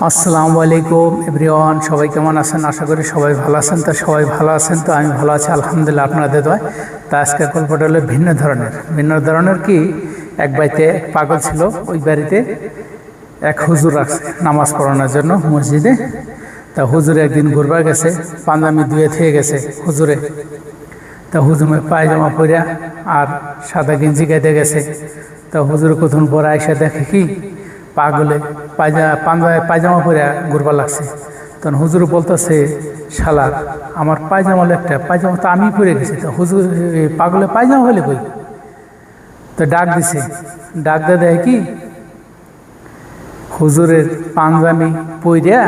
আসসালামু আলাইকুম এভরিওয়ান, সবাই কেমন আছেন? আশা করি সবাই ভালো আছেন। তো সবাই ভালো আছেন, তো আমি ভালো আছি আলহামদুলিল্লাহ, আপনাদের দোয়ায়। তা আজকের গল্পটা হলো ভিন্ন ধরনের কি এক বাড়িতে পাগল ছিল। ওই বাড়িতে এক হুজুর রাখছে নামাজ পড়ানোর জন্য মসজিদে। তা হুজুরে একদিন ঘুরবার গেছে, পাঞ্জাবি ধুয়ে থেকে গেছে হুজুরে। তা হুজুরে পায়জামা পরিয়া আর সাদা গেঞ্জি গাইতে গেছে। তা হুজুর কতক্ষণ পরে আইসা দেখে কি পাগলে পায়জামা পরে ঘুরবার লাগছে। তখন হুজুর বলতেছে, শালা আমার পায়জামা হলো একটা, পায়জামা তো আমি পরে গেছি, তো হুজুর পাগলে পায়জামা হলে কই? তো ডাক দিছে, ডাক দিয়ে দেয় কি হুজুরের পাঞ্জাবি পইরা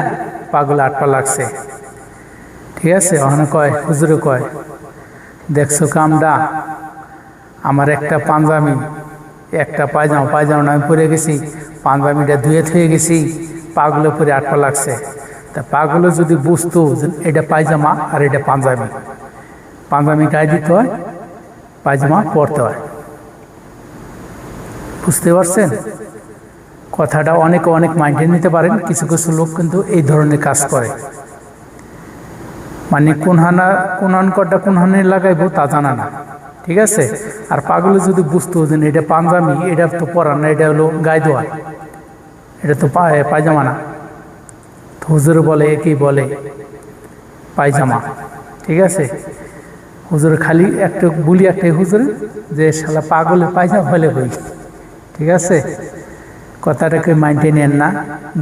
পাগলে আটপা লাগছে। ঠিক আছে, ওখানে কয় হুজুরে কয়, দেখছো কামডা, আমার একটা পাঞ্জাবি একটা পায়জামা আমি পরে গেছি, পাঞ্জাবিটা ধুয়ে থুয়ে গেছি, পাগলে পরে আটপা লাগছে। তা পাগলে যদি বুঝতো যে এটা পায়জামা আর এটা পাঞ্জাবি গায়ে দিতে হয়, পায়জামা পরতে হয়। বুঝতে পারছেন কথাটা? অনেক মাইন্ডে নিতে পারেন। কিছু কিছু লোক কিন্তু এই ধরনের কাজ করে, মানে কোন অঙ্কটা কোন হানে লাগাইবো তা জানা না। ঠিক আছে, আর পাগলে যদি বুঝতো যে এটা পাঞ্জাবি, এটা তো পরার না, এটা হলো গায়ে দেওয়া, এটা তো পায়জামা না। তো হুজুর বলে, একই বলে পায়জামা। ঠিক আছে, হুজুর খালি একটা বলি একটাই হুজুর, যে শালা পাগলে পায়জামা হলে বই। ঠিক আছে, কথাটাকে মাইন্ডে নেন না।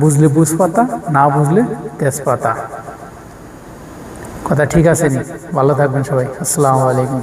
বুঝলে বুঝপাতা, না বুঝলে তেজপাতা। কথা ঠিক আছে নি? ভালো থাকবেন সবাই। আসসালামু আলাইকুম।